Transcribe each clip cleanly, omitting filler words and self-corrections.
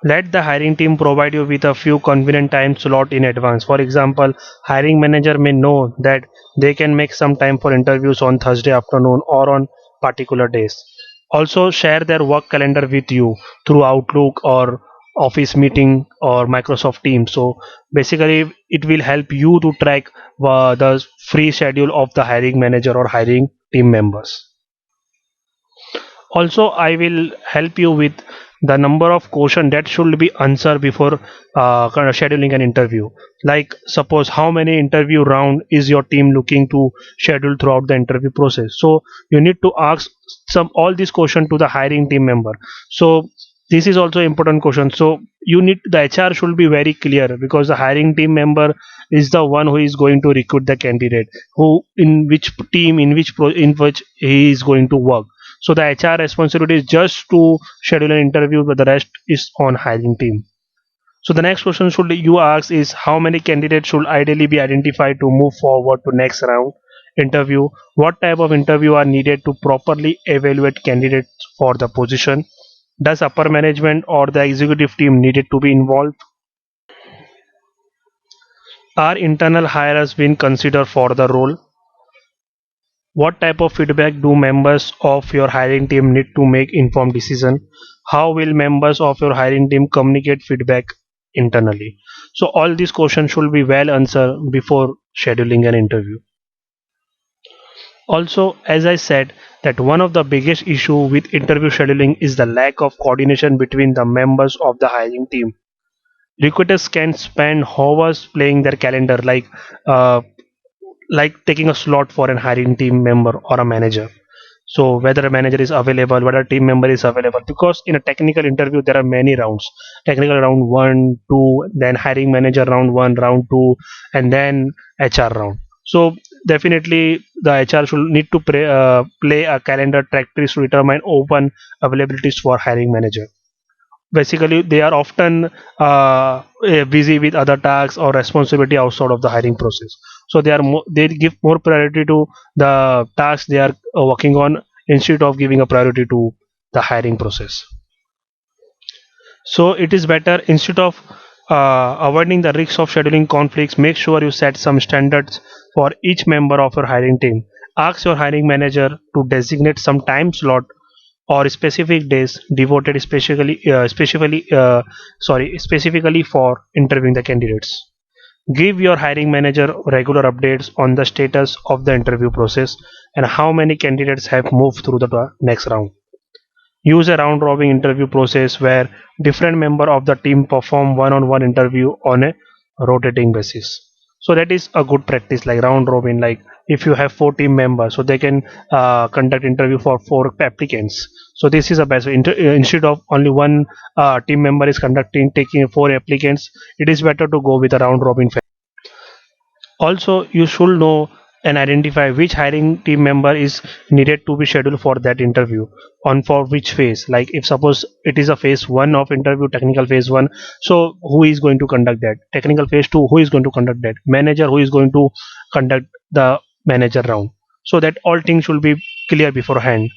Let the hiring team provide you with a few convenient time slot in advance. For example, hiring manager may know that they can make some time for interviews on Thursday afternoon or on particular days. Also share their work calendar with you through Outlook or Office meeting or Microsoft Teams. So basically it will help you to track the free schedule of the hiring manager or hiring team members. Also I will help you with the number of questions that should be answered before kind of scheduling an interview. Like suppose how many interview round is your team looking to schedule throughout the interview process. So you need to ask some all these questions to the hiring team member. So this is also important question. So you need the HR should be very clear because the hiring team member is the one who is going to recruit the candidate, who in which team in which he is going to work. So the HR responsibility is just to schedule an interview, but the rest is on hiring team. So the next question should you ask is how many candidates should ideally be identified to move forward to next round interview? What type of interview are needed to properly evaluate candidates for the position? Does upper management or the executive team needed to be involved? Are internal hires being considered for the role? What type of feedback do members of your hiring team need to make informed decision? How will members of your hiring team communicate feedback internally? So all these questions should be well answered before scheduling an interview. Also, as I said, that one of the biggest issue with interview scheduling is the lack of coordination between the members of the hiring team. Recruiters can spend hours playing their calendar uh, like taking a slot for an hiring team member or a manager. So whether a manager is available, whether a team member is available, because in a technical interview there are many rounds. Technical round one, two, then hiring manager round one, round two, and then HR round. So definitely the HR should need to play a calendar tractories to determine open availabilities for hiring manager. Basically they are often busy with other tasks or responsibility outside of the hiring process, so they give more priority to the tasks they are working on instead of giving a priority to the hiring process. So it is better instead of avoiding the risks of scheduling conflicts, make sure you set some standards for each member of your hiring team. Ask your hiring manager to designate some time slot or specific days devoted specifically for interviewing the candidates. Give your hiring manager regular updates on the status of the interview process and how many candidates have moved through the next round. Use a round robin interview process where different member of the team perform one-on-one interview on a rotating basis. So that is a good practice, like round robin. Like if you have four team members, so they can conduct interview for four applicants. So this is a best way. Instead of only one team member is conducting taking four applicants, it is better to go with a round robin. Also, you should know and identify which hiring team member is needed to be scheduled for that interview on for which phase. Like if suppose it is a phase one of interview, technical phase one, so who is going to conduct that? Technical phase two, who is going to conduct that? Manager, who is going to conduct the manager round? So that all things should be clear beforehand.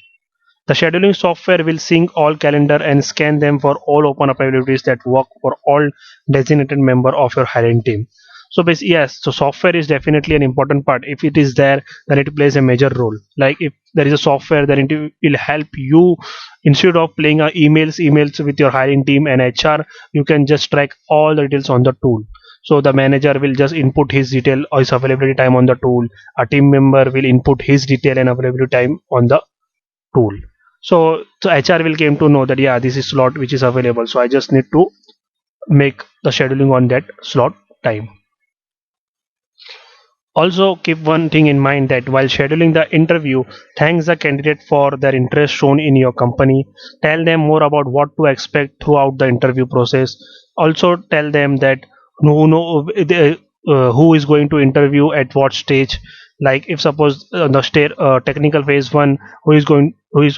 The scheduling software will sync all calendar and scan them for all open availabilities that work for all designated member of your hiring team. So basically, yes, so software is definitely an important part. If it is there, then it plays a major role. Like if there is a software, then it will help you instead of playing emails with your hiring team and HR, you can just track all the details on the tool. So the manager will just input his detail or his availability time on the tool. A team member will input his detail and availability time on the tool. So HR will came to know that yeah, this is slot which is available. So I just need to make the scheduling on that slot time. Also keep one thing in mind that while scheduling the interview, thanks the candidate for their interest shown in your company. Tell them more about what to expect throughout the interview process. Also tell them that who is going to interview at what stage. Like if suppose the technical phase one, who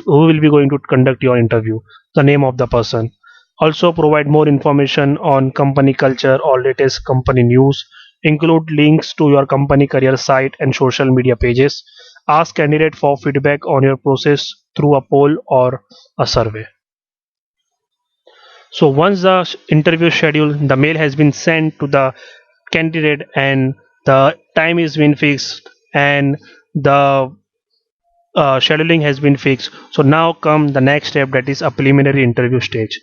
will be going to conduct your interview, the name of the person. Also provide more information on company culture or latest company news. Include links to your company career site and social media pages. Ask candidate for feedback on your process through a poll or a survey. So once the interview schedule, the mail has been sent to the candidate and the time is been fixed and the scheduling has been fixed. So now come the next step, that is a preliminary interview stage.